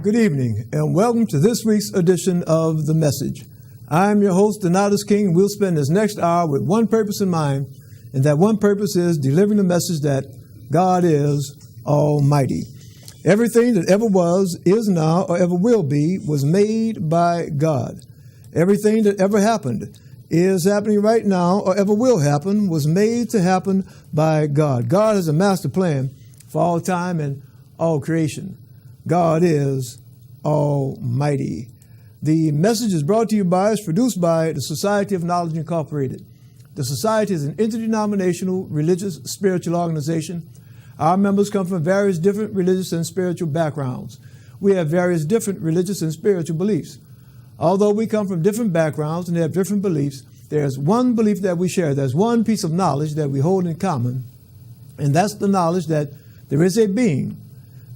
Good evening, and welcome to this week's edition of The Message. I'm your host, Donatus King, and we'll spend this next hour with one purpose in mind, and that one purpose is delivering the message that God is Almighty. Everything that ever was, is now, or ever will be was made by God. Everything that ever happened, is happening right now, or ever will happen, was made to happen by God. God has a master plan for all time and all creation. God is Almighty. The message is brought to you by, is produced by the Society of Knowledge Incorporated. The Society is an interdenominational religious spiritual organization. Our members come from various different religious and spiritual backgrounds. We have various different religious and spiritual beliefs. Although we come from different backgrounds and have different beliefs, there's one belief that we share. There's one piece of knowledge that we hold in common, and that's the knowledge that there is a being.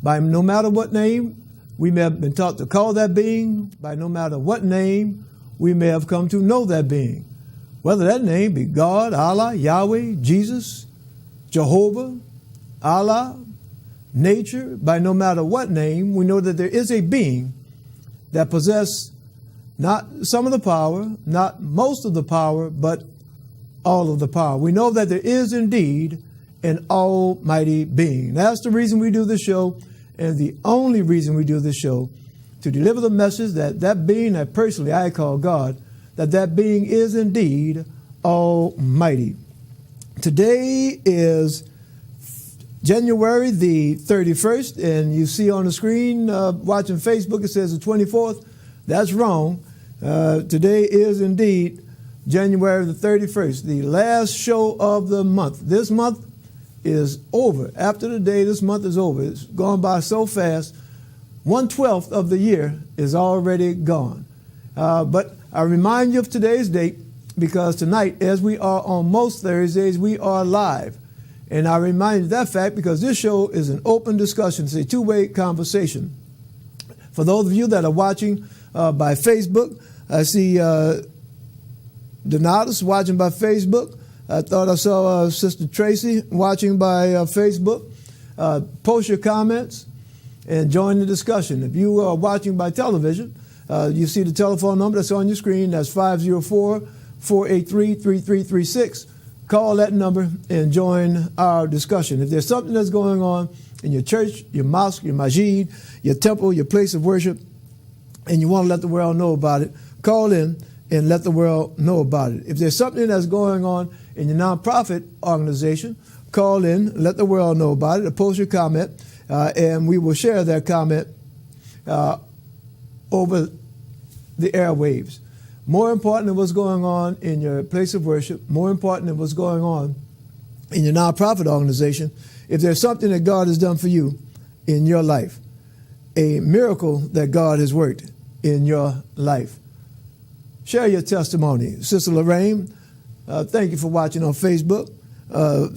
By no matter what name we may have been taught to call that being, by no matter what name we may have come to know that being, whether that name be God, Allah, Yahweh, Jesus, Jehovah, Allah, nature, by no matter what name, we know that there is a being that possesses not some of the power, not most of the power, but all of the power. We know that there is indeed an almighty being. That's the reason we do this show, and the only reason we do this show, to deliver the message that that being that personally I call God, that being is indeed almighty. Today is January the 31st, and you see on the screen watching Facebook, it says the 24th. That's wrong. Today is indeed January the 31st, the last show of the month. This month is over. After the day, this month is over. It's gone by so fast. 1/12 of the year is already gone. But I remind you of today's date because tonight, as we are on most Thursdays, we are live. And I remind you of that fact because this show is an open discussion. It's a two-way conversation. For those of you that are watching by Facebook, I see Donatus watching by Facebook. I thought I saw Sister Tracy watching by Facebook. Post your comments and join the discussion. If you are watching by television, you see the telephone number that's on your screen. That's 504-483-3336. Call that number and join our discussion. If there's something that's going on in your church, your mosque, your masjid, your temple, your place of worship, and you want to let the world know about it, call in and let the world know about it. If there's something that's going on in your nonprofit organization, call in, let the world know about it, or post your comment, and we will share that comment over the airwaves. More important than what's going on in your place of worship, more important than what's going on in your nonprofit organization, if there's something that God has done for you in your life, a miracle that God has worked in your life, share your testimony. Sister Lorraine, thank you for watching on Facebook.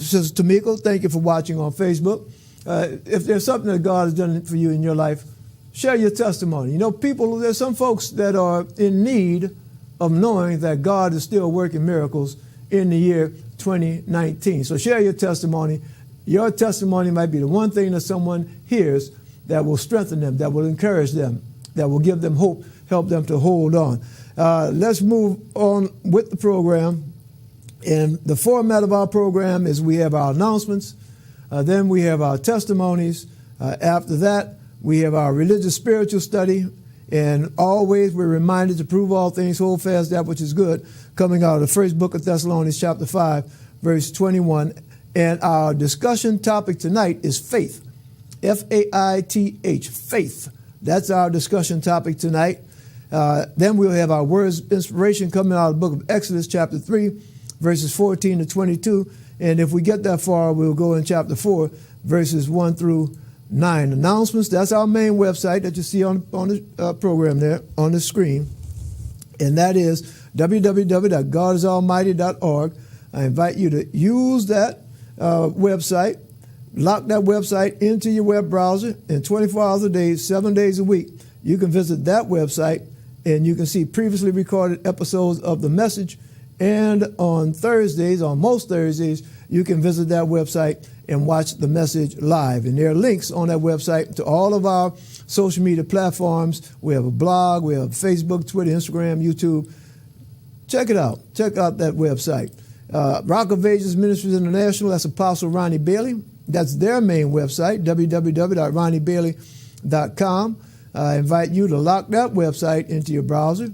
Sister Tamiko, thank you for watching on Facebook. If there's something that God has done for you in your life, share your testimony. You know, there's some folks that are in need of knowing that God is still working miracles in the year 2019. So share your testimony. Your testimony might be the one thing that someone hears that will strengthen them, that will encourage them, that will give them hope, help them to hold on. Let's move on with the program. And the format of our program is we have our announcements, then we have our testimonies. After that, we have our religious spiritual study. And always we're reminded to prove all things, hold fast that which is good, coming out of the first book of Thessalonians chapter 5, verse 21. And our discussion topic tonight is faith. F-A-I-T-H, faith. That's our discussion topic tonight. Then we'll have our words of inspiration coming out of the book of Exodus chapter 3, verses 14 to 22. And if we get that far, we'll go in chapter 4, verses 1 through 9. Announcements, that's our main website that you see on the program there on the screen. And that is www.godisalmighty.org. I invite you to use that website, lock that website into your web browser, and 24 hours a day, 7 days a week, you can visit that website and you can see previously recorded episodes of The Message. And on Thursdays, on most Thursdays, you can visit that website and watch The Message live. And there are links on that website to all of our social media platforms. We have a blog. We have Facebook, Twitter, Instagram, YouTube. Check it out. Check out that website. Rock of Ages Ministries International, that's Apostle Ronnie Bailey. That's their main website, www.ronniebailey.com. I invite you to lock that website into your browser.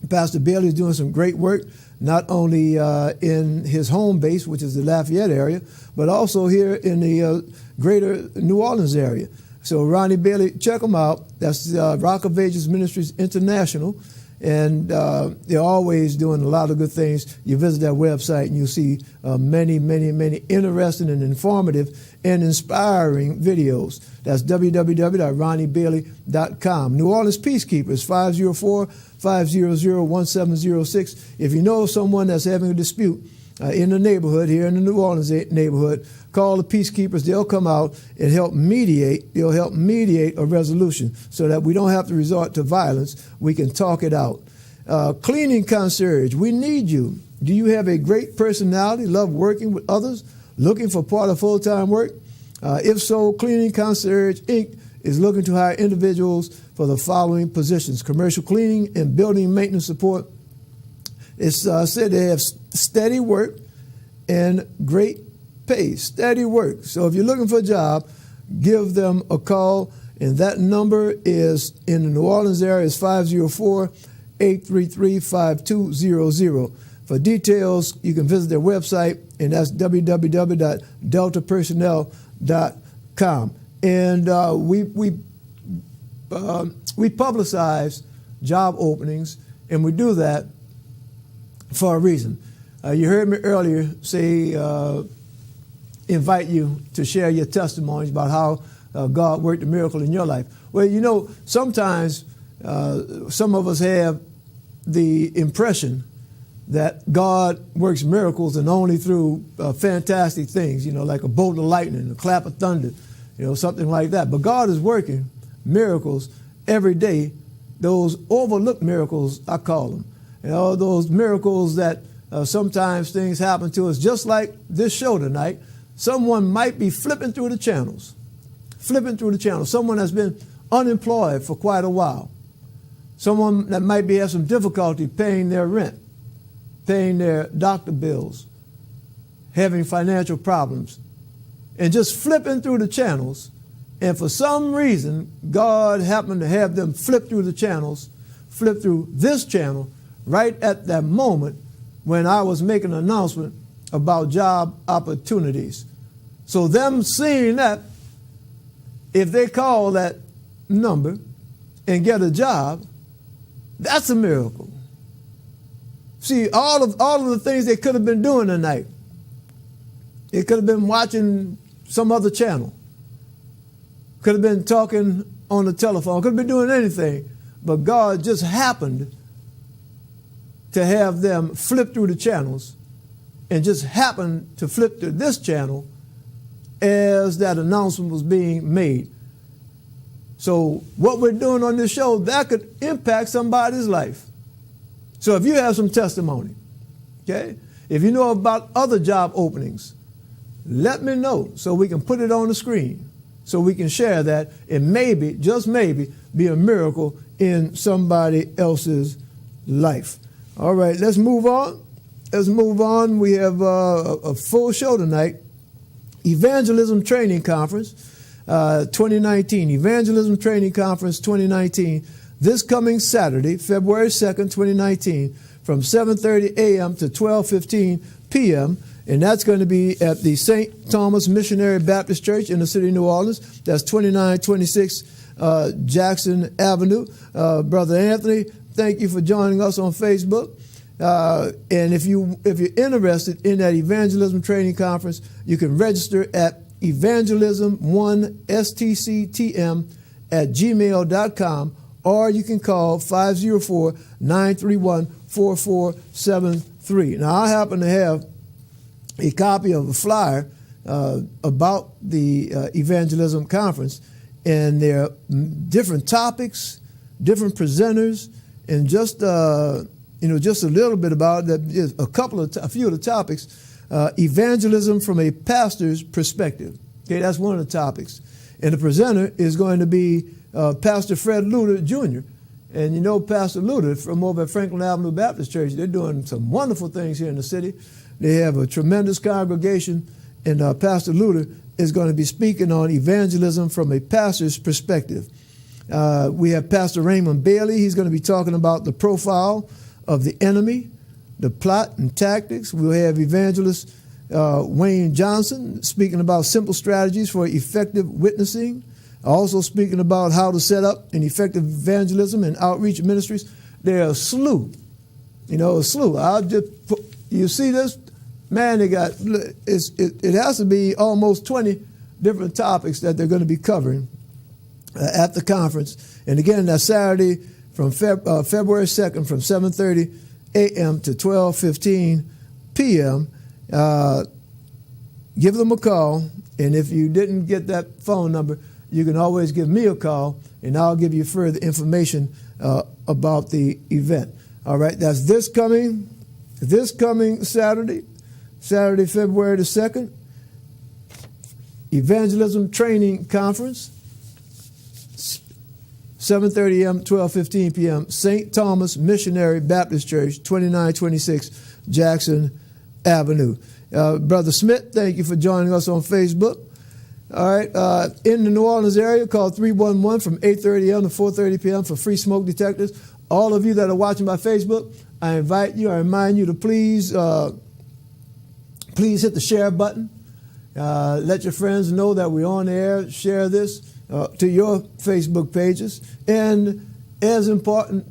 Pastor Bailey is doing some great work, not only in his home base, which is the Lafayette area, but also here in the greater New Orleans area. So Ronnie Bailey, check them out. That's Rock of Ages Ministries International. And they're always doing a lot of good things. You visit that website and you'll see many, many, many interesting and informative and inspiring videos. That's www.ronniebailey.com. New Orleans Peacekeepers, 504-500-1706. If you know someone that's having a dispute in the neighborhood, here in the New Orleans neighborhood, call the Peacekeepers. They'll come out and help mediate. They'll help mediate a resolution so that we don't have to resort to violence. We can talk it out. Cleaning concierge, we need you. Do you have a great personality, love working with others, looking for part of full-time work? If so, Cleaning Concierge, Inc. is looking to hire individuals for the following positions: commercial cleaning and building maintenance support. It's said they have steady work and great pay, steady work. So if you're looking for a job, give them a call. And that number is in the New Orleans area is 504-833-5200. For details, you can visit their website, and that's www.deltapersonnel.com. And we publicize job openings, and we do that for a reason. You heard me earlier say, invite you to share your testimonies about how God worked a miracle in your life. Well, you know, sometimes some of us have the impression that God works miracles and only through fantastic things, you know, like a bolt of lightning, a clap of thunder, you know, something like that. But God is working miracles every day, those overlooked miracles, I call them. You know, those miracles that sometimes things happen to us, just like this show tonight. Someone might be flipping through the channels. Someone that's been unemployed for quite a while. Someone that might have some difficulty paying their rent, paying their doctor bills, having financial problems, and just flipping through the channels. And for some reason, God happened to have them flip through the channels, flip through this channel, right at that moment when I was making an announcement about job opportunities. So them seeing that, if they call that number and get a job, that's a miracle. See, all of the things they could have been doing tonight, they could have been watching some other channel, could have been talking on the telephone, could have been doing anything, but God just happened to have them flip through the channels and just happened to flip to this channel as that announcement was being made. So what we're doing on this show, that could impact somebody's life. So if you have some testimony, okay, if you know about other job openings, let me know so we can put it on the screen, so we can share that and maybe, just maybe, be a miracle in somebody else's life. All right, let's move on. We have a full show tonight. Evangelism Training Conference 2019. Evangelism Training Conference 2019. This coming Saturday, February 2nd, 2019, from 7:30 a.m. to 12:15 p.m., and that's going to be at the St. Thomas Missionary Baptist Church in the city of New Orleans. That's 2926 Jackson Avenue. Brother Anthony, thank you for joining us on Facebook. And if you're interested in that evangelism training conference, you can register at evangelism1stctm@gmail.com, or you can call 504-931-4473. Now, I happen to have a copy of a flyer about the evangelism conference, and there are different topics, different presenters, and just a little bit about that. A few of the topics. Evangelism from a pastor's perspective. Okay, that's one of the topics. And the presenter is going to be Pastor Fred Luter Jr. And you know Pastor Luter from over at Franklin Avenue Baptist Church. They're doing some wonderful things here in the city. They have a tremendous congregation, and Pastor Luter is going to be speaking on evangelism from a pastor's perspective. We have Pastor Raymond Bailey. He's going to be talking about the profile of the enemy, the plot and tactics. We'll have evangelist Wayne Johnson speaking about simple strategies for effective witnessing. Also speaking about how to set up an effective evangelism and outreach ministries. There are a slew, a slew. You see this? Man, it has to be almost 20 different topics that they're going to be covering at the conference. And again, that's Saturday from February 2nd from 7:30 a.m. to 12:15 p.m. Give them a call, and if you didn't get that phone number, you can always give me a call, and I'll give you further information about the event. All right, that's this coming Saturday, February the 2nd, Evangelism Training Conference, 7:30 a.m., 12:15 p.m., St. Thomas Missionary Baptist Church, 2926 Jackson Avenue. Brother Smith, thank you for joining us on Facebook. All right, in the New Orleans area, call 311 from 8:30 a.m. to 4:30 p.m. for free smoke detectors. All of you that are watching by Facebook, I remind you to please hit the share button. Let your friends know that we're on air. Share this to your Facebook pages. And as important,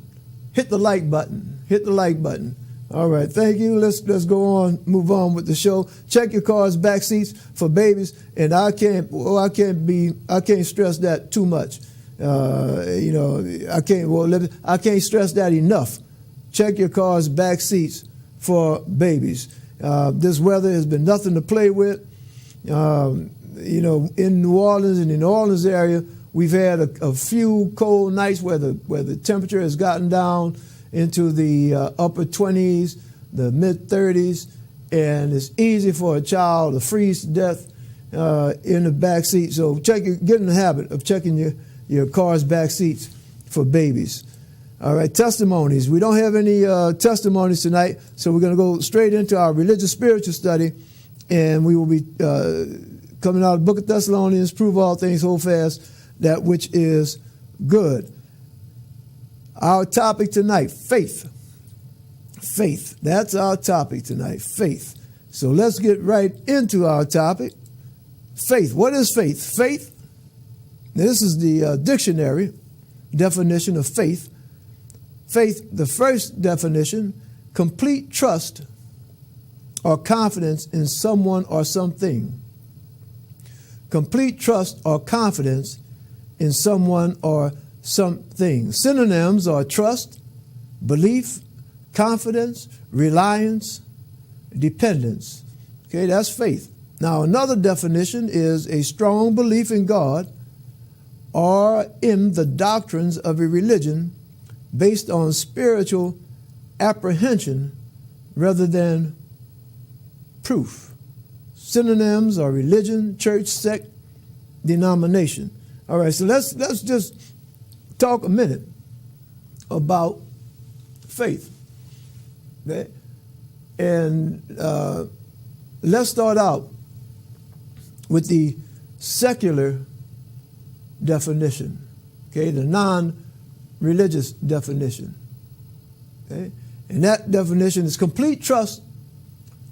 hit the like button. Hit the like button. All right, thank you. Let's go on, move on with the show. Check your car's back seats for babies, and I can't stress that too much. I can't stress that enough. Check your car's back seats for babies. This weather has been nothing to play with. In New Orleans and in the New Orleans area, we've had a few cold nights where the temperature has gotten down into the upper 20s, the mid 30s, and it's easy for a child to freeze to death in the back seat. So get in the habit of checking your car's back seats for babies. All right, testimonies. We don't have any testimonies tonight, so we're going to go straight into our religious spiritual study, and we will be coming out of the book of Thessalonians, prove all things, hold fast that which is good. Our topic tonight, faith. Faith. That's our topic tonight, faith. So let's get right into our topic. Faith. What is faith? Faith, now this is the dictionary definition of faith. Faith, the first definition, complete trust or confidence in someone or something. Complete trust or confidence in someone or something. Synonyms are trust, belief, confidence, reliance, dependence. Okay, that's faith. Now, another definition is a strong belief in God or in the doctrines of a religion based on spiritual apprehension rather than proof. Synonyms are religion, church, sect, denomination. All right, so let's just talk a minute about faith. Okay? And let's start out with the secular definition, okay, the non-religious definition. Okay? And that definition is complete trust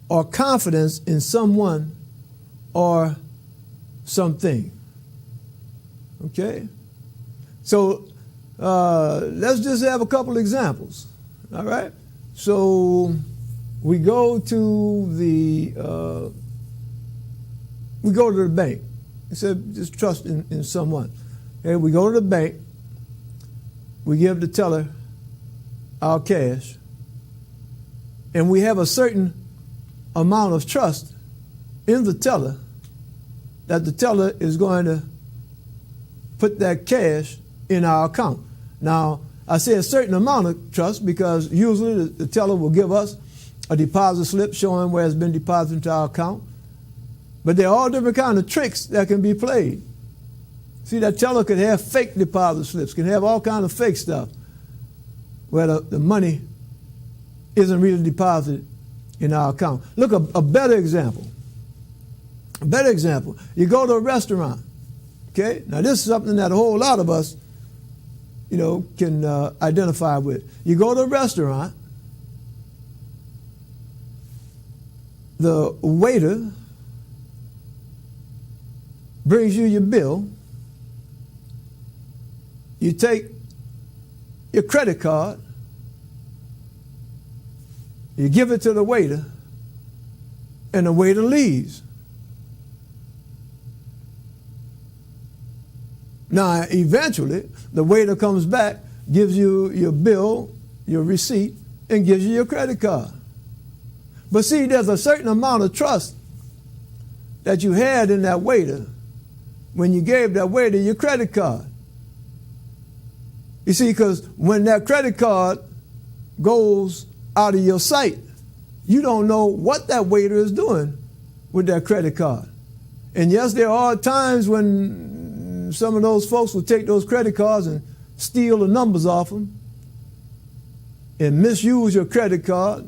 or confidence in someone or something. Okay? So let's just have a couple examples. All right? So we go to the bank. I said just trust in someone. Okay, we go to the bank. We give the teller our cash, and we have a certain amount of trust in the teller that the teller is going to put that cash in our account. Now, I say a certain amount of trust because usually the teller will give us a deposit slip showing where it's been deposited into our account. But there are all different kinds of tricks that can be played. See, that teller could have fake deposit slips, can have all kinds of fake stuff where the money isn't really deposited in our account. Look, a better example. A better example. You go to a restaurant, okay? Now, this is something that a whole lot of us, can identify with. You go to a restaurant, the waiter brings you your bill. You take your credit card, you give it to the waiter, and the waiter leaves. Now, eventually, the waiter comes back, gives you your bill, your receipt, and gives you your credit card. But see, there's a certain amount of trust that you had in that waiter when you gave that waiter your credit card. You see, because when that credit card goes out of your sight, you don't know what that waiter is doing with that credit card. And yes, there are times when some of those folks will take those credit cards and steal the numbers off them and misuse your credit card,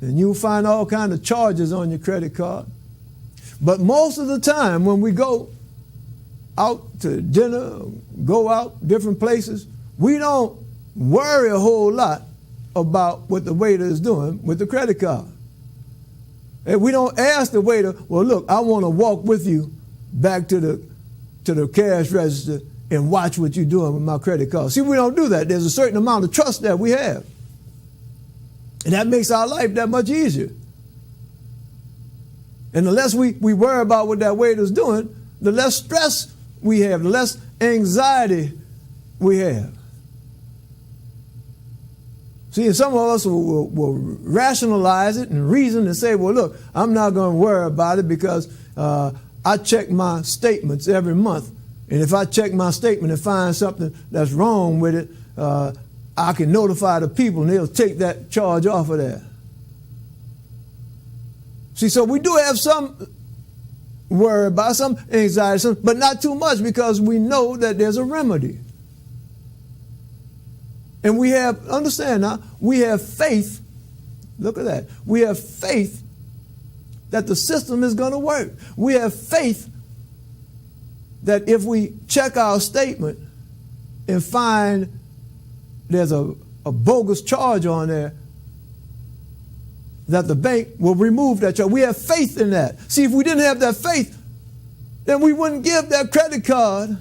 and you'll find all kinds of charges on your credit card. But most of the time when we go out to dinner, go out different places, we don't worry a whole lot about what the waiter is doing with the credit card. And we don't ask the waiter, well, look, I want to walk with you back to the cash register and watch what you're doing with my credit card. See, we don't do that. There's a certain amount of trust that we have. And that makes our life that much easier. And the less we worry about what that waiter's doing, the less stress we have, the less anxiety we have. See, some of us will rationalize it and reason and say, well, look, I'm not going to worry about it because I check my statements every month. And if I check my statement and find something that's wrong with it, I can notify the people and they'll take that charge off of that. See, so we do have some worry about, some anxiety, but not too much because we know that there's a remedy. And we have, understand now, we have faith. Look at that. We have faith that the system is going to work. We have faith that if we check our statement and find there's a bogus charge on there, that the bank will remove that charge. We have faith in that. See, if we didn't have that faith, then we wouldn't give that credit card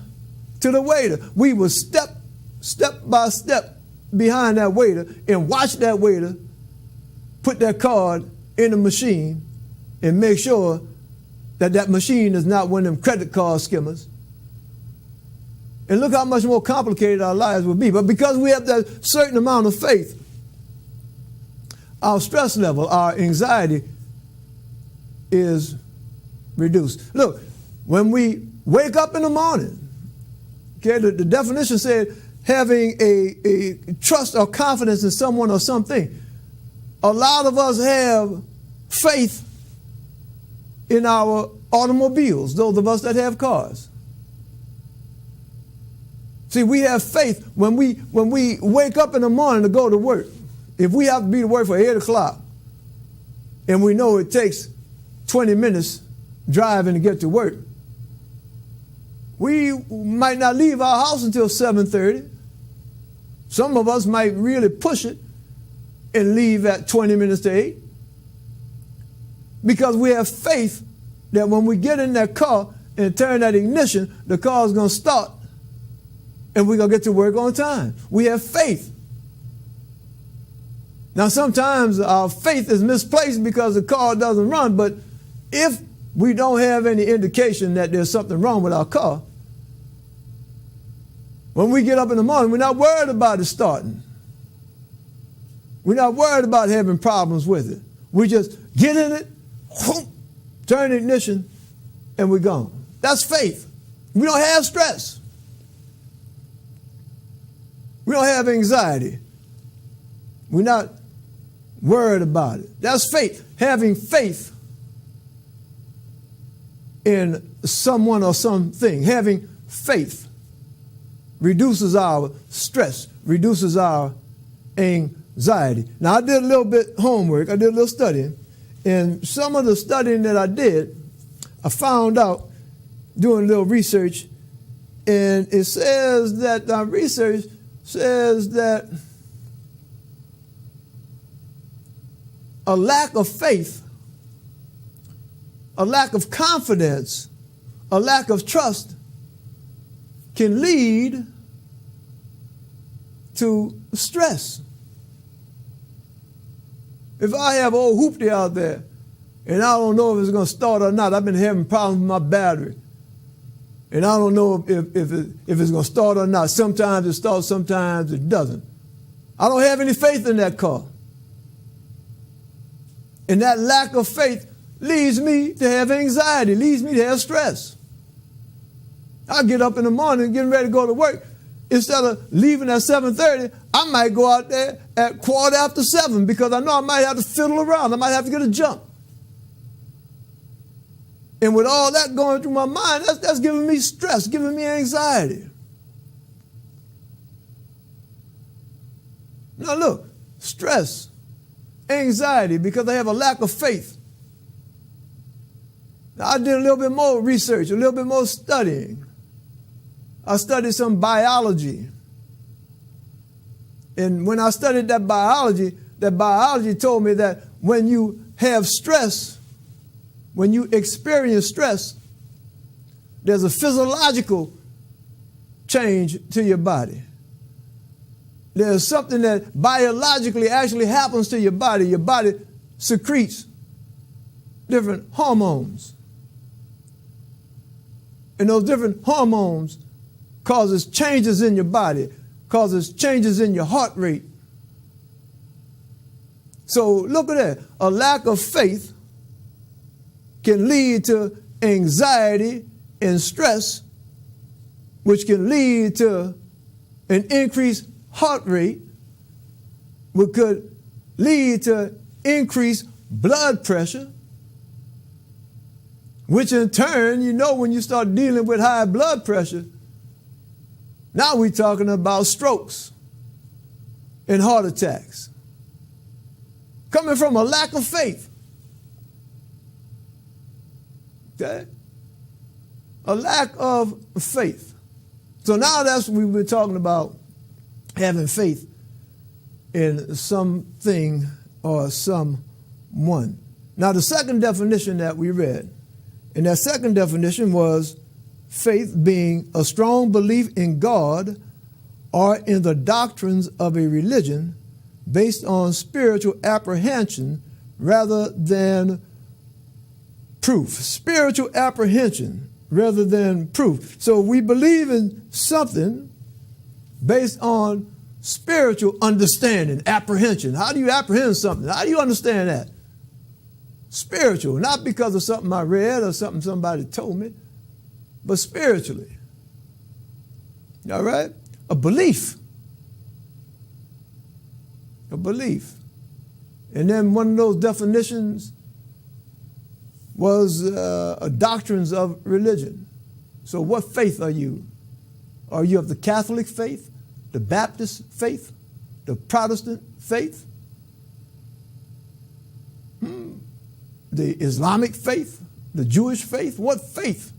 to the waiter. We would step by step behind that waiter and watch that waiter put that card in the machine and make sure that that machine is not one of them credit card skimmers. And look how much more complicated our lives would be. But because we have that certain amount of faith, our stress level, our anxiety is reduced. Look, when we wake up in the morning, okay, the definition said having a trust or confidence in someone or something. A lot of us have faith in our automobiles, those of us that have cars. See, we have faith when we wake up in the morning to go to work. If we have to be to work for 8 o'clock and we know it takes 20 minutes driving to get to work, we might not leave our house until 7:30. Some of us might really push it and leave at 20 minutes to 8 because we have faith that when we get in that car and turn that ignition, the car is going to start and we're going to get to work on time. We have faith. Now, sometimes our faith is misplaced because the car doesn't run, but if we don't have any indication that there's something wrong with our car, when we get up in the morning, we're not worried about it starting. We're not worried about having problems with it. We just get in it, whoop, turn the ignition, and we're gone. That's faith. We don't have stress. We don't have anxiety. We're not worried about it. That's faith. Having faith in someone or something. Having faith reduces our stress, reduces our anxiety. Now, I did a little bit homework. I did a little studying. And some of the studying that I did, I found out doing a little research, and it says that research says that a lack of faith, a lack of confidence, a lack of trust can lead to stress. If I have old hoopty out there and I don't know if it's going to start or not, I've been having problems with my battery, and I don't know if it's going to start or not. Sometimes it starts, sometimes it doesn't. I don't have any faith in that car. And that lack of faith leads me to have anxiety, leads me to have stress. I get up in the morning getting ready to go to work. Instead of leaving at 7:30, I might go out there at 7:15 because I know I might have to fiddle around. I might have to get a jump. And with all that going through my mind, that's giving me stress, giving me anxiety. Now look, stress, anxiety, because I have a lack of faith. Now, I did a little bit more research, a little bit more studying. I studied some biology. And when I studied that biology told me that when you have stress, when you experience stress, there's a physiological change to your body. There's something that biologically actually happens to your body. Your body secretes different hormones. And those different hormones causes changes in your body, causes changes in your heart rate. So look at that. A lack of faith can lead to anxiety and stress, which can lead to an increased heart rate, which could lead to increased blood pressure, which in turn, when you start dealing with high blood pressure, now we're talking about strokes and heart attacks coming from a lack of faith. Okay? A lack of faith. So now that's what we've been talking about, having faith in something or someone. Now the second definition that we read, and that second definition was faith being a strong belief in God or in the doctrines of a religion based on spiritual apprehension rather than proof. Spiritual apprehension rather than proof. So we believe in something based on spiritual understanding, apprehension. How do you apprehend something? How do you understand that? Spiritual, not because of something I read or something somebody told me, but spiritually. All right? A belief. A belief. And then one of those definitions was doctrines of religion. So what faith are you? Are you of the Catholic faith, the Baptist faith, the Protestant faith, the Islamic faith, the Jewish faith? What faith?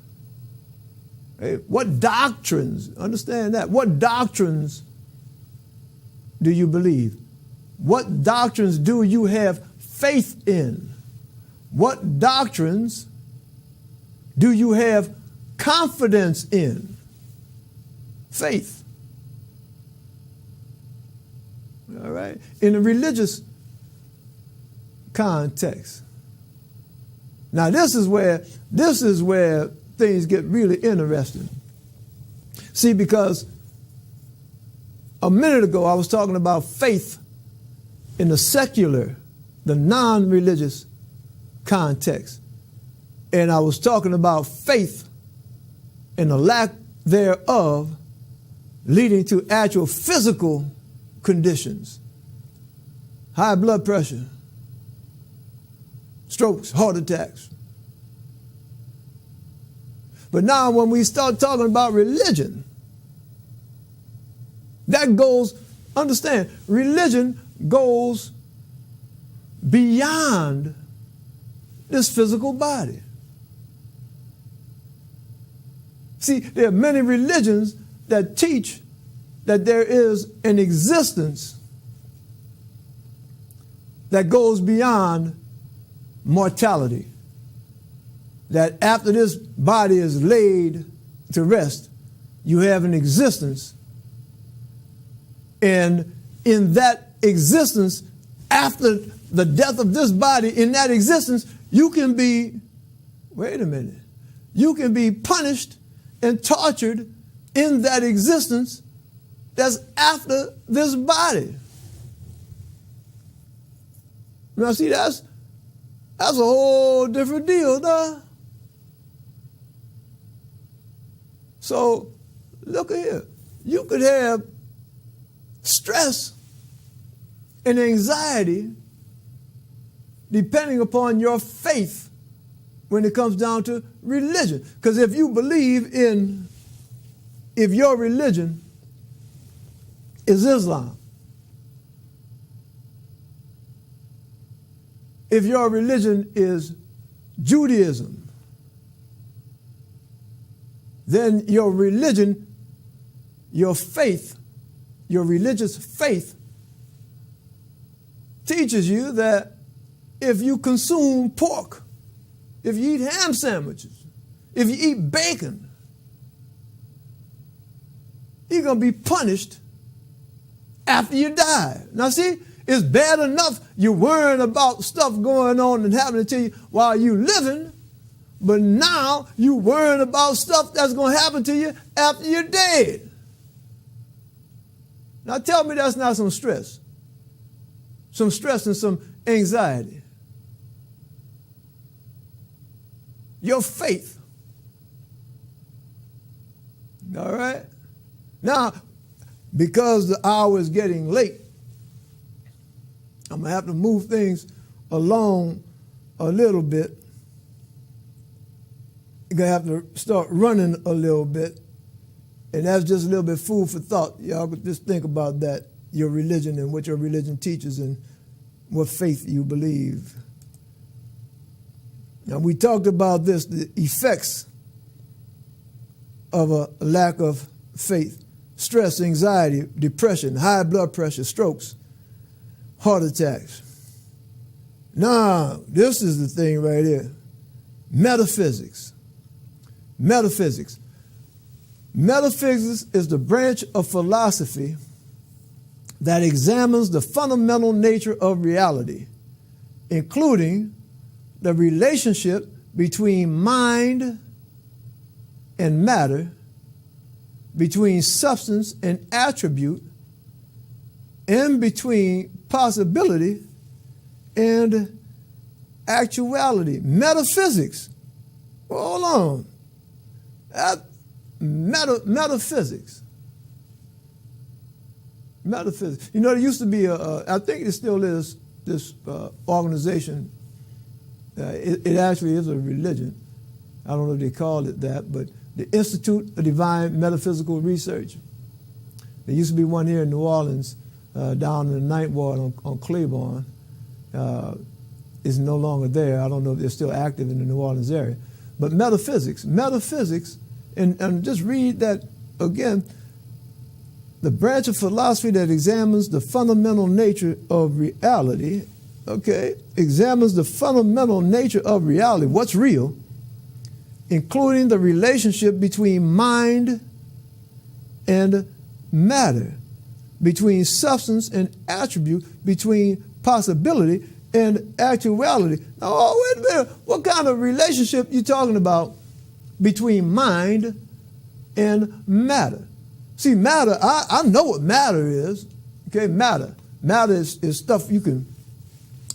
What doctrines? Understand that. What doctrines do you believe? What doctrines do you have faith in? What doctrines do you have confidence in? Faith. All right. In a religious context. Now this is where things get really interesting. See, because a minute ago I was talking about faith in the secular, the non-religious context. And I was talking about faith and the lack thereof leading to actual physical conditions. High blood pressure, strokes, heart attacks. But now when we start talking about religion, that goes, understand, religion goes beyond this physical body. See, there are many religions that teach that there is an existence that goes beyond mortality. That after this body is laid to rest, you have an existence. And in that existence, after the death of this body, in that existence, you can be, wait a minute, you can be punished and tortured in that existence that's after this body. Now see, that's a whole different deal, though. So, look here. You could have stress and anxiety depending upon your faith when it comes down to religion. Because if your religion is Islam, if your religion is Judaism, then your religion, your faith, your religious faith teaches you that if you consume pork, if you eat ham sandwiches, if you eat bacon, you're going to be punished after you die. Now see, it's bad enough you're worrying about stuff going on and happening to you while you're living, but now you're worrying about stuff that's going to happen to you after you're dead. Now tell me that's not some stress and some anxiety. Your faith. All right? Now, because the hour is getting late, I'm going to have to move things along a little bit. You're going to have to start running a little bit. And that's just a little bit food for thought. Y'all could just think about that, your religion and what your religion teaches and what faith you believe. Now, we talked about this, the effects of a lack of faith. Stress, anxiety, depression, high blood pressure, strokes, heart attacks. Now, this is the thing right here. Metaphysics. Metaphysics. Metaphysics is the branch of philosophy that examines the fundamental nature of reality, including the relationship between mind and matter, between substance and attribute, and between possibility and actuality. Metaphysics. Hold on. Metaphysics. Metaphysics. You know, there used to be I think it still is, this organization. It actually is a religion. I don't know if they call it that, but the Institute of Divine Metaphysical Research. There used to be one here in New Orleans, down in the Ninth Ward on Claiborne. Is no longer there. I don't know if they're still active in the New Orleans area. But metaphysics, and just read that again, the branch of philosophy that examines the fundamental nature of reality, examines the fundamental nature of reality, what's real, including the relationship between mind and matter, between substance and attribute, between possibility and actuality. Now, wait a minute, what kind of relationship you talking about between mind and matter? See, matter, I know what matter is, matter. Matter is stuff you can,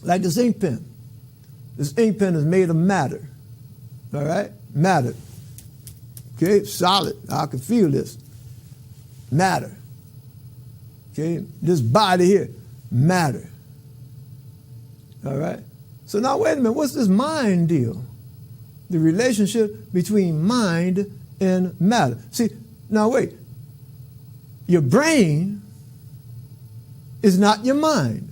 like this ink pen. This ink pen is made of matter, all right? Matter, solid. I can feel this. Matter, this body here, matter, all right? So now, wait a minute, what's this mind deal? the relationship between mind and matter. See, now wait. Your brain is not your mind.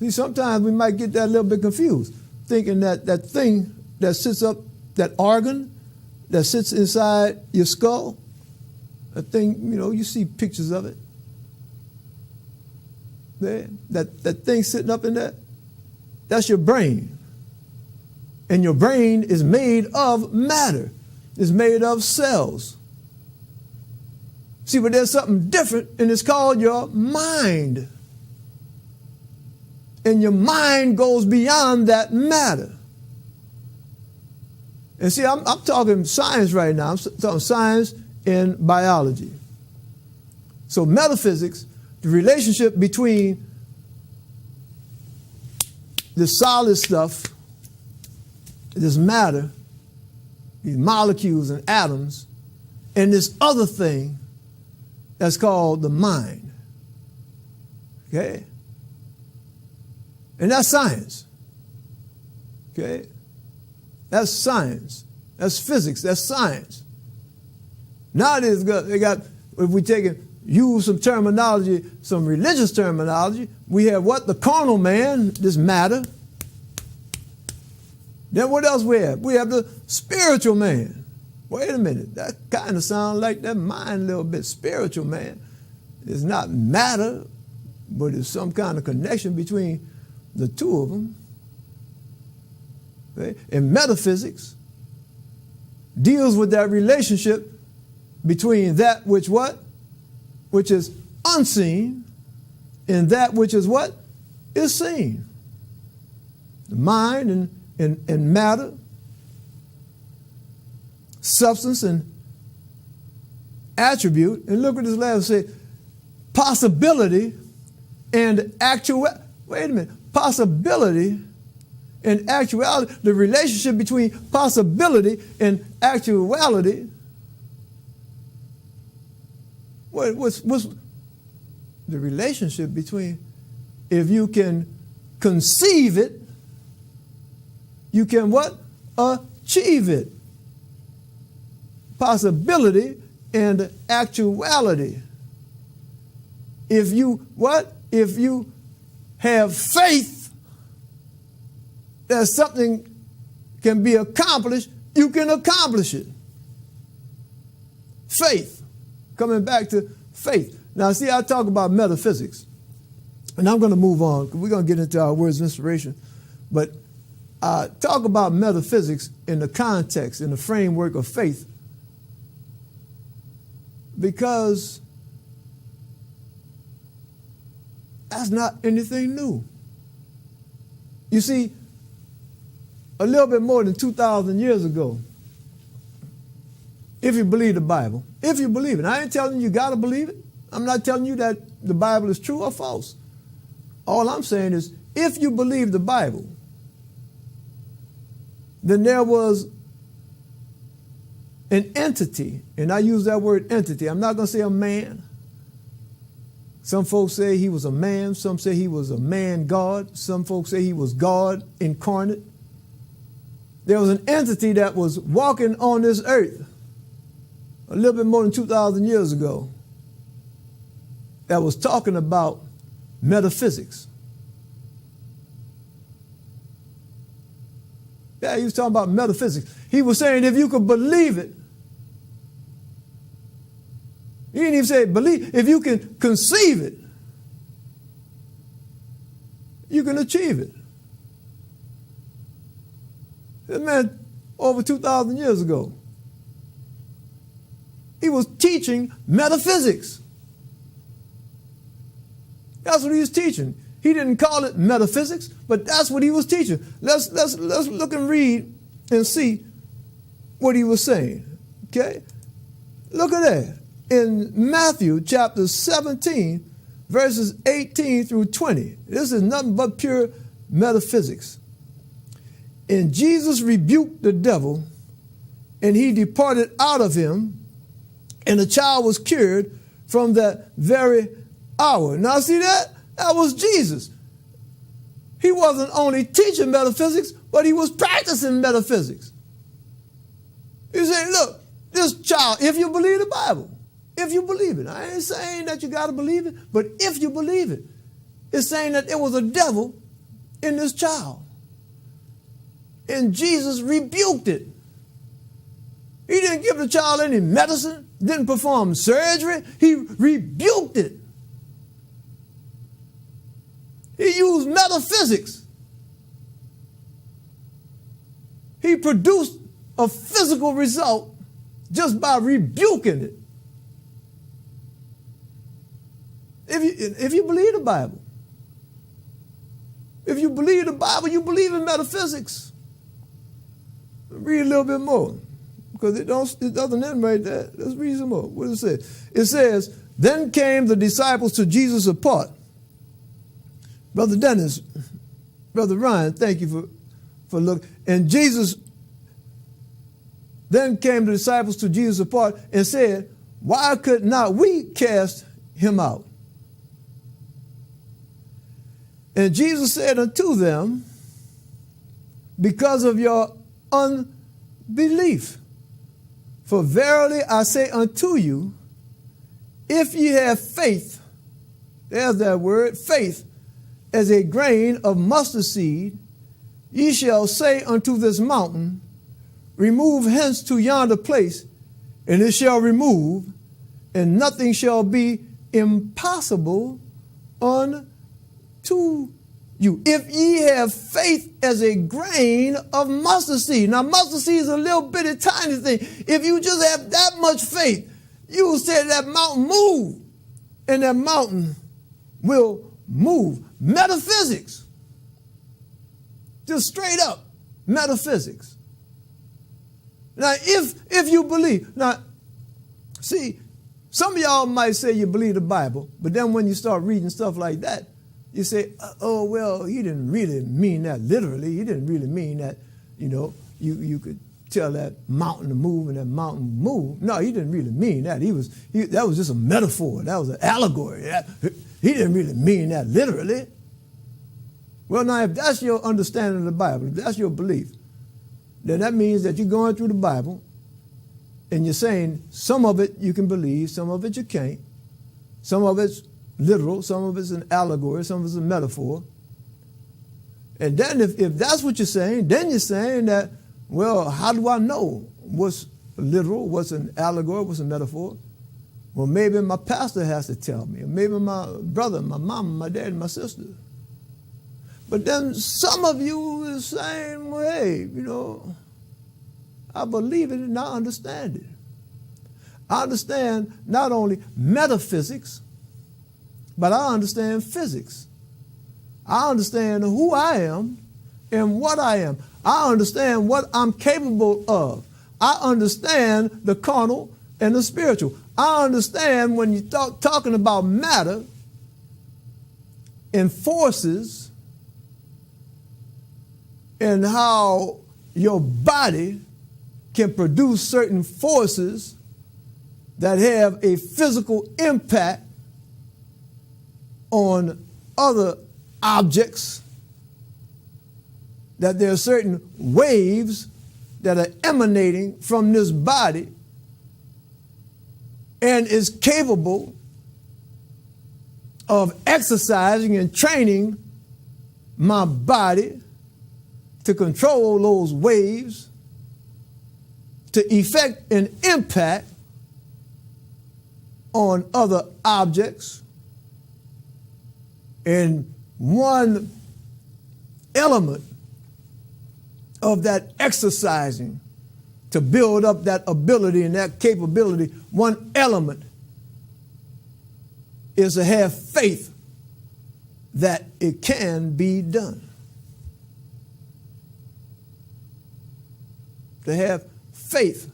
See, sometimes we might get that a little bit confused, thinking that that thing that sits up, that organ that sits inside your skull, that thing, you see pictures of it. There, that thing sitting up in there, that's your brain. And your brain is made of matter. It's made of cells. See, but there's something different, and it's called your mind. And your mind goes beyond that matter. And see, I'm talking science right now. I'm talking science and biology. So metaphysics, the relationship between the solid stuff, this matter, these molecules and atoms, and this other thing that's called the mind. Okay? And that's science. Okay? That's science. That's physics. That's science. Nowadays, they got, if we use some terminology, some religious terminology, we have what? The carnal man, this matter. Then what else we have? We have the spiritual man. Wait a minute, that kind of sounds like that mind a little bit. Spiritual man is not matter, but it's some kind of connection between the two of them. Okay? And metaphysics deals with that relationship between that which what? Which is unseen, and that which is what? Is seen. The mind and matter, substance and attribute. And look at this last say, possibility and actual. Wait a minute. Possibility and actuality. The relationship between possibility and actuality. What's the relationship between, if you can conceive it, you can what? Achieve it. Possibility and actuality. If you what? If you have faith that something can be accomplished, you can accomplish it. Faith. Coming back to faith. Now, see, I talk about metaphysics, and I'm going to move on because we're going to get into our words of inspiration. But I talk about metaphysics in the context, in the framework of faith, because that's not anything new. You see, a little bit more than 2,000 years ago, if you believe the Bible, if you believe it. I ain't telling you got to believe it. I'm not telling you that the Bible is true or false. All I'm saying is, if you believe the Bible, then there was an entity, and I use that word entity. I'm not going to say a man. Some folks say he was a man. Some say he was a man God. Some folks say he was God incarnate. There was an entity that was walking on this earth a little bit more than 2,000 years ago that was talking about metaphysics. Yeah, he was talking about metaphysics. He was saying if you could believe it, he didn't even say believe, if you can conceive it, you can achieve it. This man, over 2,000 years ago, he was teaching metaphysics. That's what he was teaching. He didn't call it metaphysics, but that's what he was teaching. Let's look and read and see what he was saying. Okay? Look at that. In Matthew chapter 17, verses 18 through 20. This is nothing but pure metaphysics. And Jesus rebuked the devil, and he departed out of him, and the child was cured from that very hour. Now see that? That was Jesus. he wasn't only teaching metaphysics, but he was practicing metaphysics. He said, look, this child, if you believe the Bible, if you believe it, I ain't saying that you got to believe it, but if you believe it, it's saying that there was a devil in this child. And Jesus rebuked it. He didn't give the child any medicine, didn't perform surgery. He rebuked it. He used metaphysics. He produced a physical result just by rebuking it. If you believe the Bible, if you believe the Bible, you believe in metaphysics. Read a little bit more, because it doesn't end right there. Let's read some more. What does it say? It says, then came the disciples to Jesus apart. Brother Dennis, Brother Ryan, thank you for looking. And Jesus, then came the disciples to Jesus apart and said, why could not we cast him out? And Jesus said unto them, because of your unbelief. For verily I say unto you, if ye have faith, there's that word, faith, as a grain of mustard seed, ye shall say unto this mountain, remove hence to yonder place, and it shall remove, and nothing shall be impossible unto you. If ye have faith as a grain of mustard seed. Now, mustard seed is a little bitty tiny thing. If you just have that much faith, you will say that mountain move, and that mountain will move. Metaphysics. Just straight up metaphysics. Now, if you believe, now, see, some of y'all might say you believe the Bible, but then when you start reading stuff like that, you say, oh, well, he didn't really mean that literally. He didn't really mean that, you could tell that mountain to move and that mountain move. No, he didn't really mean that. That was just a metaphor. That was an allegory. He didn't really mean that literally. Well, now, if that's your understanding of the Bible, if that's your belief, then that means that you're going through the Bible and you're saying some of it you can believe, some of it you can't. Some of it's literal, some of it's an allegory, some of it's a metaphor. And then if that's what you're saying, then you're saying that, well, how do I know what's literal, what's an allegory, what's a metaphor? Well, maybe my pastor has to tell me, or maybe my brother, my mom, my dad, my sister. But then some of you is saying, well, hey, I believe it and I understand it. I understand not only metaphysics, but I understand physics. I understand who I am and what I am. I understand what I'm capable of. I understand the carnal and the spiritual. I understand when you talking about matter and forces and how your body can produce certain forces that have a physical impact on other objects, that there are certain waves that are emanating from this body and is capable of exercising and training my body to control those waves, to effect an impact on other objects. And one element of that exercising to build up that ability and that capability, one element is to have faith that it can be done. To have faith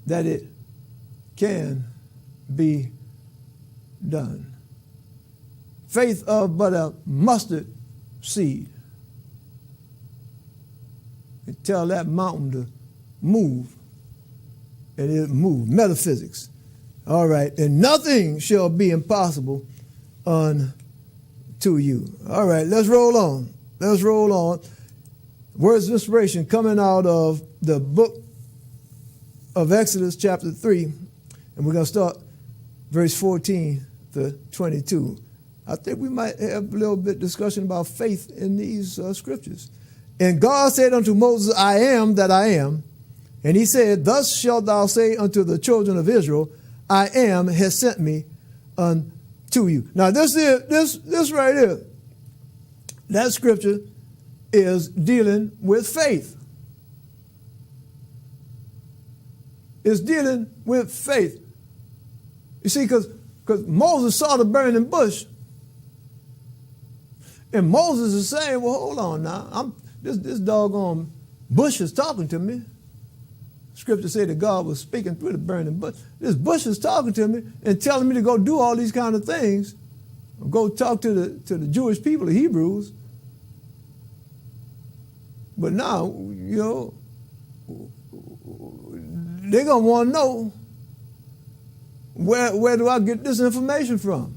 that it can be done. Faith of but a mustard seed. You tell that mountain to move, and it moves. Metaphysics. All right. And nothing shall be impossible unto to you. All right, let's roll on. Let's roll on. Words of inspiration coming out of the book of Exodus chapter 3. And we're going to start verse 14 to 22. I think we might have a little bit discussion about faith in these scriptures. And God said unto Moses, I am that I am. And he said, thus shalt thou say unto the children of Israel, I am has sent me unto you. Now this right here, that scripture is dealing with faith. It's dealing with faith. You see, because Moses saw the burning bush. And Moses is saying, well, hold on now. This doggone bush is talking to me. Scripture said that God was speaking through the burning bush. This bush is talking to me and telling me to go do all these kind of things. Go talk to the Jewish people, the Hebrews. But now, they're going to want to know, where do I get this information from?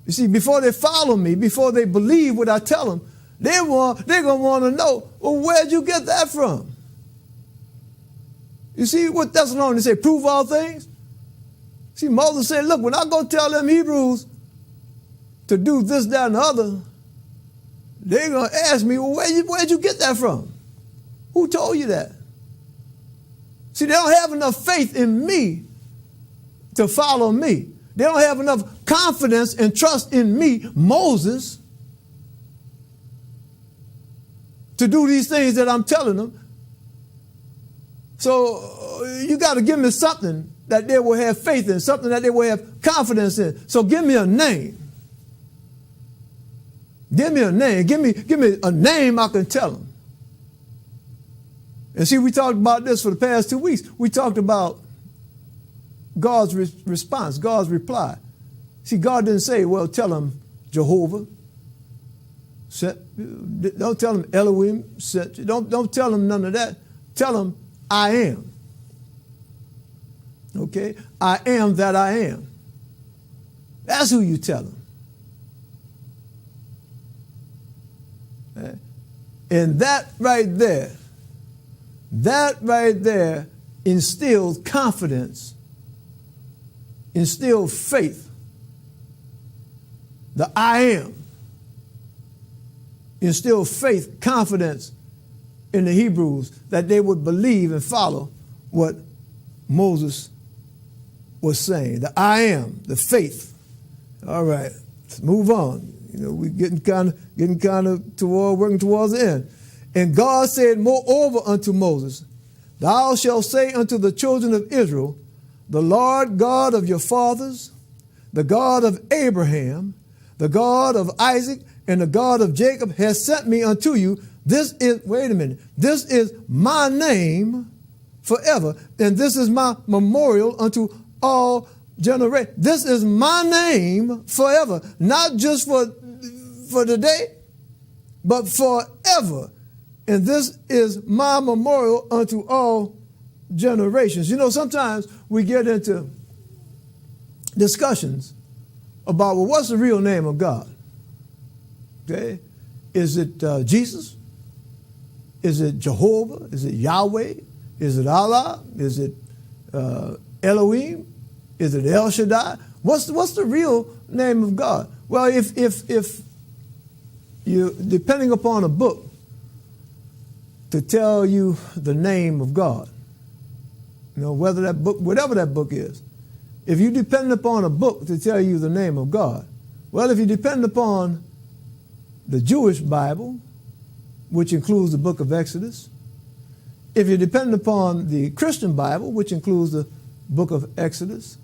You see, before they follow me, before they believe what I tell them, they're going to want to know, well, where'd you get that from? You see what Thessalonians say, prove all things? See, Moses said, look, when I go tell them Hebrews to do this, that, and the other, they're going to ask me, well, where'd you get that from? Who told you that? See, they don't have enough faith in me to follow me. They don't have enough confidence and trust in me, Moses, to do these things that I'm telling them. So you got to give me something that they will have faith in, something that they will have confidence in. So give me a name. Give me a name. Give me a name I can tell them. And see, we talked about this for the past 2 weeks. We talked about God's response, God's reply. See, God didn't say, well, tell them Jehovah. Don't tell them Elohim. Don't tell them none of that. Tell them I am. Okay? I am that I am. That's who you tell them. And that right there instilled confidence, instilled faith. The I am instilled faith, confidence in the Hebrews that they would believe and follow what Moses was saying. The I am, the faith. All right, let's move on. We're getting kind of working towards the end. And God said moreover unto Moses, thou shalt say unto the children of Israel, the Lord God of your fathers, the God of Abraham, the God of Isaac, and the God of Jacob has sent me unto you. This is my name forever, and this is my memorial unto all generations. This is my name forever, not just for today, but forever. And this is my memorial unto all generations. Sometimes we get into discussions about, well, what's the real name of God? Okay? Is it Jesus? Is it Jehovah? Is it Yahweh? Is it Allah? Is it Elohim? Is it El Shaddai? What's the real name of God? Well, if you, depending upon a book to tell you the name of God, whether that book, whatever that book is, if you depend upon a book to tell you the name of God, well, if you depend upon the Jewish Bible, which includes the book of Exodus, if you depend upon the Christian Bible, which includes the book of Exodus,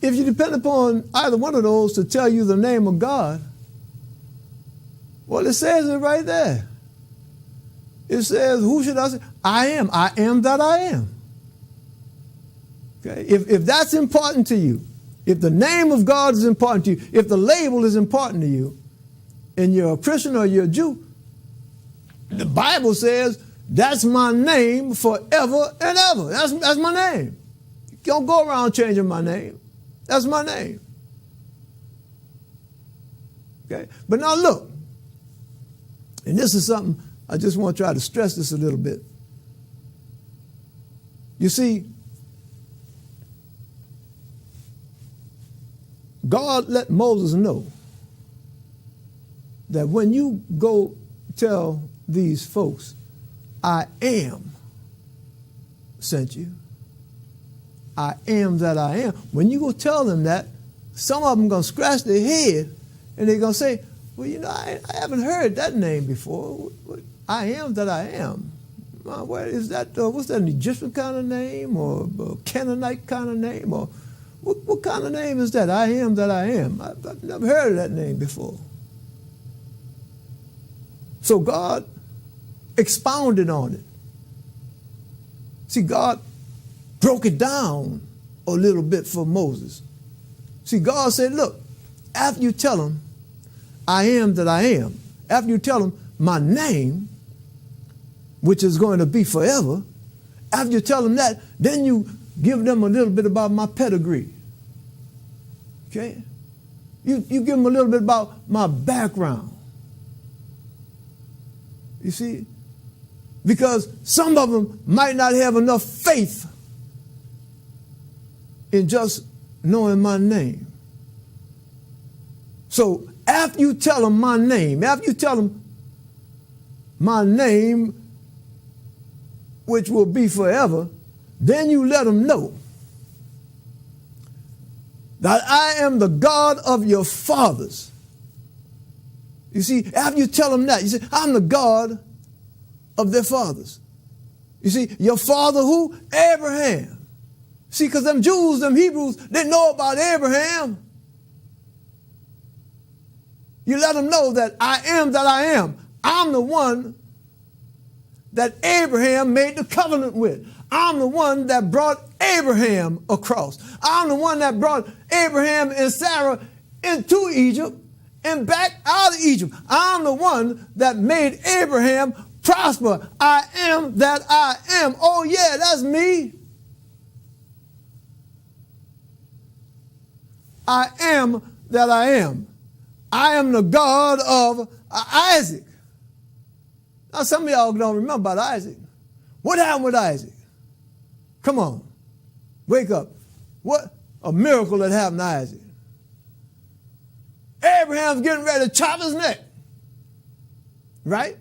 if you depend upon either one of those to tell you the name of God, well, it says it right there. It says, who should I say? I am that I am. Okay? If that's important to you, if the name of God is important to you, if the label is important to you, and you're a Christian or you're a Jew, the Bible says, that's my name forever and ever. That's my name. You don't go around changing my name. That's my name. Okay? But now look, and this is something I just want to try to stress this a little bit. You see, God let Moses know that when you go tell these folks, I am sent you. I am that I am. When you go tell them that, some of them going to scratch their head and they're going to say, well, you know, I haven't heard that name before. I am that I am. What is that? What's that, an Egyptian kind of name or a Canaanite kind of name? Or what kind of name is that? I am that I am. I've never heard of that name before. So God expounded on it. See, God broke it down a little bit for Moses. See, God said, look, after you tell them, I am that I am, after you tell them my name, which is going to be forever, after you tell them that, then you give them a little bit about my pedigree. Okay? You give them a little bit about my background. You see? Because some of them might not have enough faith in just knowing my name. So after you tell them my name, after you tell them my name, which will be forever, then you let them know that I am the God of your fathers. You see, after you tell them that, you say, I'm the God of their fathers. You see, your father who? Abraham. See, because them Jews, them Hebrews, they know about Abraham. You let them know that I am that I am. I'm the one that Abraham made the covenant with. I'm the one that brought Abraham across. I'm the one that brought Abraham and Sarah into Egypt and back out of Egypt. I'm the one that made Abraham prosper. I am that I am. Oh yeah, that's me. I am that I am. I am the God of Isaac. Now some of y'all don't remember about Isaac. What happened with Isaac? Come on, wake up. What a miracle that happened to Isaac. Abraham's getting ready to chop his neck. Right?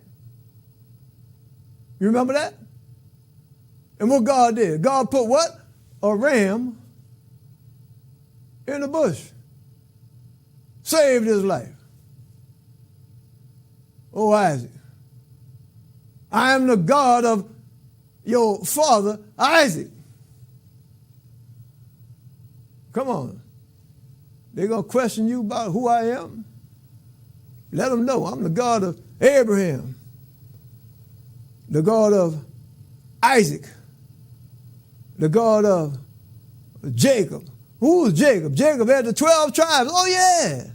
You remember that? And what God did? God put what? A ram in the bush. Saved his life. Oh, Isaac. I am the God of your father, Isaac. Come on. They're going to question you about who I am? Let them know I'm the God of Abraham, the God of Isaac, the God of Jacob. Who is Jacob? Jacob had the 12 tribes. Oh, yeah.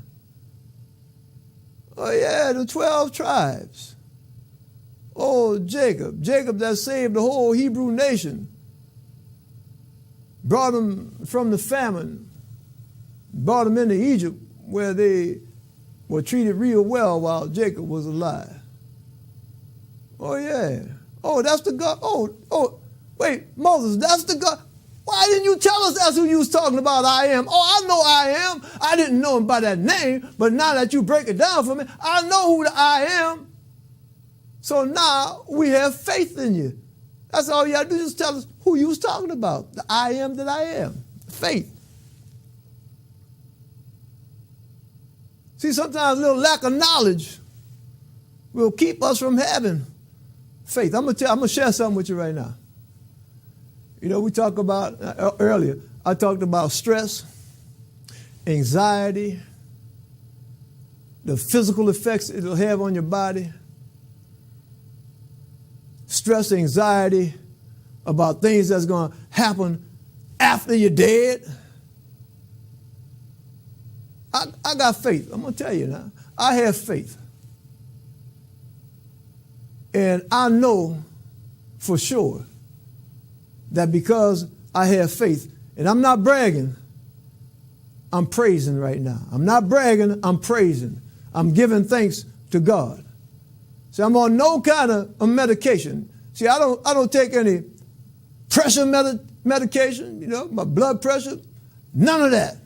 Oh, yeah, the 12 tribes. Oh, Jacob. Jacob that saved the whole Hebrew nation. Brought them from the famine. Brought them into Egypt where they were treated real well while Jacob was alive. Oh, yeah. Oh, that's the God. Oh, wait, Moses, that's the God. Why didn't you tell us that's who you was talking about, I am? Oh, I know I am. I didn't know him by that name, but now that you break it down for me, I know who the I am. So now we have faith in you. That's all you have to do, just tell us who you was talking about. The I am that I am. Faith. See, sometimes a little lack of knowledge will keep us from having faith. I'm gonna share something with you right now. You know, we talked about earlier, I talked about stress, anxiety, the physical effects it'll have on your body. Stress, anxiety about things that's going to happen after you're dead. I got faith. I'm going to tell you now. I have faith. And I know for sure that because I have faith, and I'm not bragging, I'm praising right now. I'm not bragging, I'm praising. I'm giving thanks to God. See, I'm on no kind of medication. See, I don't take any pressure medication, my blood pressure, none of that.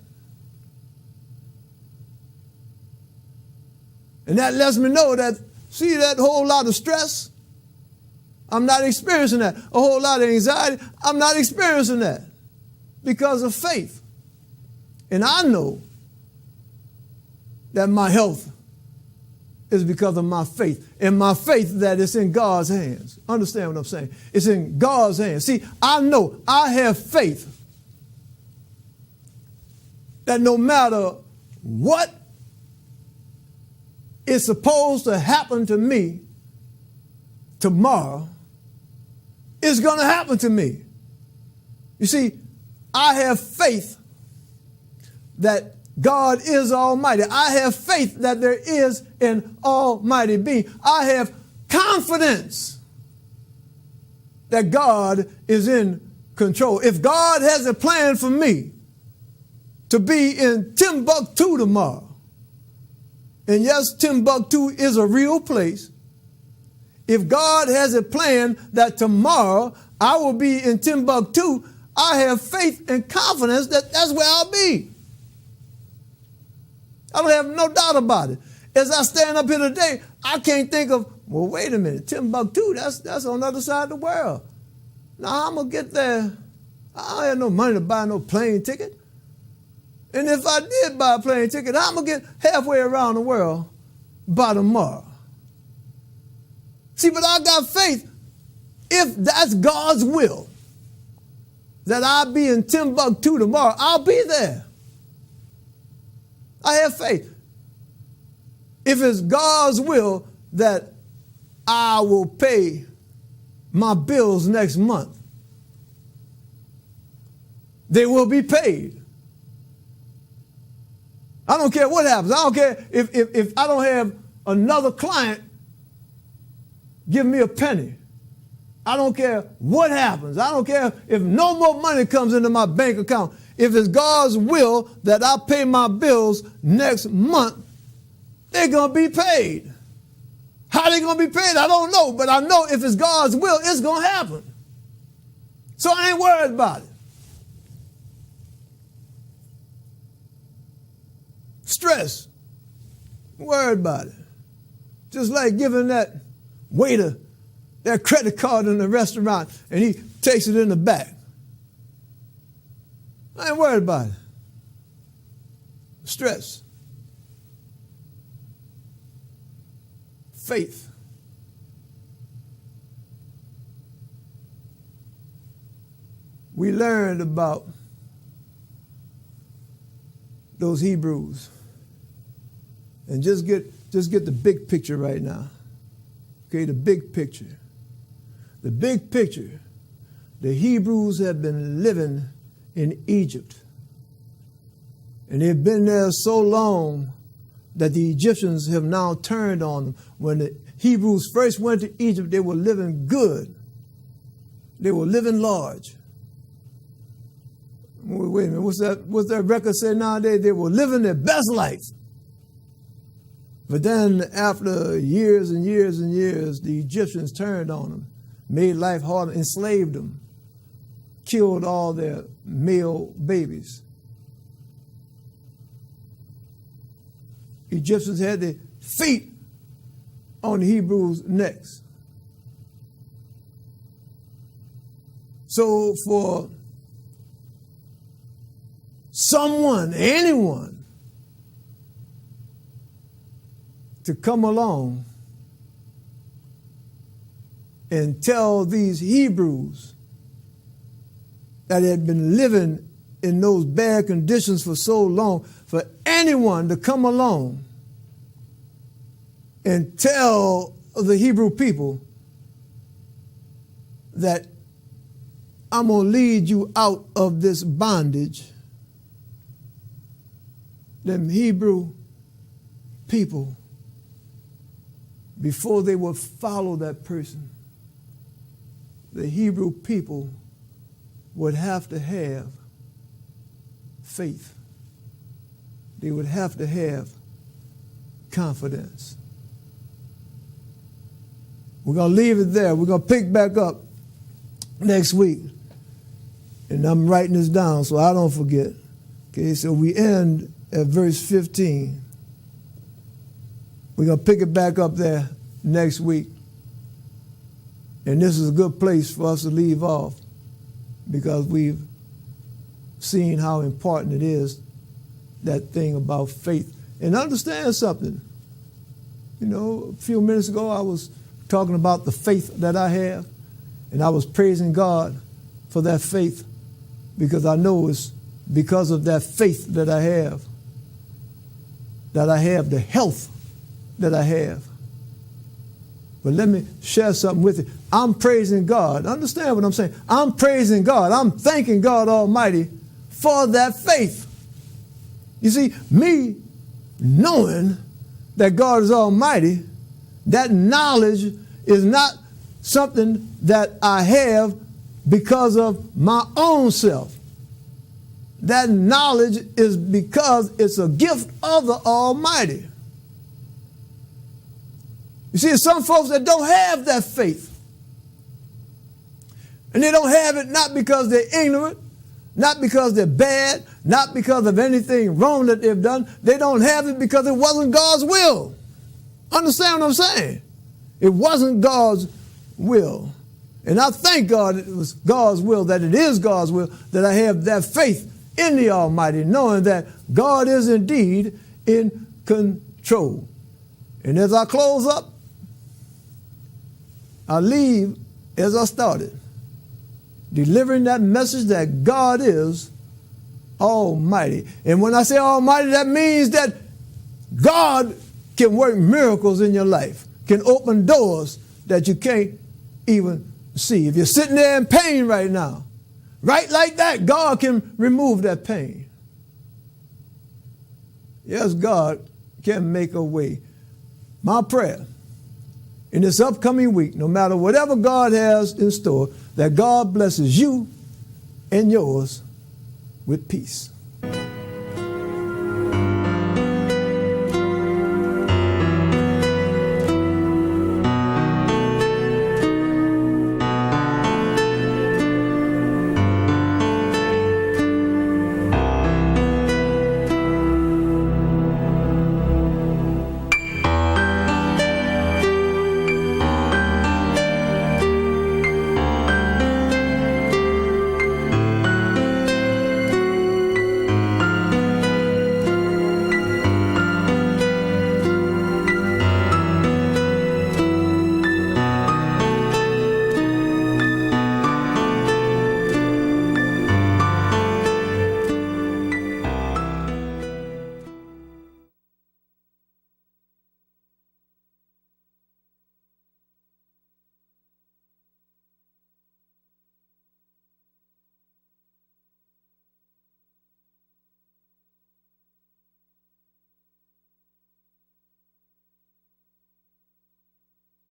And that lets me know that, see, that whole lot of stress, I'm not experiencing that. A whole lot of anxiety, I'm not experiencing that because of faith. And I know that my health is because of my faith. And my faith that it's in God's hands. Understand what I'm saying? It's in God's hands. See, I know I have faith that no matter what is supposed to happen to me tomorrow, it's going to happen to me. You see, I have faith that God is almighty. I have faith that there is an almighty being. I have confidence that God is in control. If God has a plan for me to be in Timbuktu tomorrow, and yes, Timbuktu is a real place. If God has a plan that tomorrow I will be in Timbuktu, I have faith and confidence that that's where I'll be. I don't have no doubt about it. As I stand up here today, I can't think of, well, wait a minute, Timbuktu, that's on the other side of the world. Now, I'm going to get there. I don't have no money to buy no plane ticket. And if I did buy a plane ticket, I'm going to get halfway around the world by tomorrow. See, but I got faith. If that's God's will, that I'll be in Timbuktu tomorrow, I'll be there. I have faith. If it's God's will that I will pay my bills next month, they will be paid. I don't care what happens. I don't care if I don't have another client give me a penny. I don't care what happens. I don't care if no more money comes into my bank account. If it's God's will that I pay my bills next month, they're going to be paid. How they going to be paid, I don't know. But I know if it's God's will, it's going to happen. So I ain't worried about it. Stress. Worried about it. Just like giving that waiter that credit card in the restaurant and he takes it in the back. I ain't worried about it. Stress. Faith. We learned about those Hebrews. And just get the big picture right now. Okay, the big picture. The big picture. The Hebrews have been living in Egypt. And they've been there so long that the Egyptians have now turned on them. When the Hebrews first went to Egypt, they were living good. They were living large. Wait a minute, what's that record say nowadays? They were living their best life. But then after years and years and years, the Egyptians turned on them, made life harder, enslaved them, killed all their male babies. Egyptians had their feet on the Hebrews' necks. So for someone, anyone, to come along and tell these Hebrews that had been living in those bad conditions for so long, for anyone to come along and tell the Hebrew people that I'm going to lead you out of this bondage, them Hebrew people, before they would follow that person, the Hebrew people would have to have faith. They would have to have confidence. We're going to leave it there. We're going to pick back up next week. And I'm writing this down so I don't forget. Okay, so we end at verse 15. We're going to pick it back up there next week. And this is a good place for us to leave off because we've seen how important it is, that thing about faith. And understand something. You know, a few minutes ago I was talking about the faith that I have, and I was praising God for that faith because I know it's because of that faith that I have the health that I have. But let me share something with you. I'm praising God. Understand what I'm saying? I'm praising God. I'm thanking God Almighty for that faith. You see, me knowing that God is Almighty, that knowledge is not something that I have because of my own self. That knowledge is because it's a gift of the Almighty. You see, some folks that don't have that faith. And they don't have it not because they're ignorant, not because they're bad, not because of anything wrong that they've done. They don't have it because it wasn't God's will. Understand what I'm saying? It wasn't God's will. And I thank God it was God's will, that it is God's will, that I have that faith in the Almighty, knowing that God is indeed in control. And as I close up, I leave as I started, delivering that message that God is Almighty. And when I say Almighty, that means that God can work miracles in your life, can open doors that you can't even see. If you're sitting there in pain right now, right like that, God can remove that pain. Yes, God can make a way. My prayer in this upcoming week, no matter whatever God has in store, that God blesses you and yours with peace.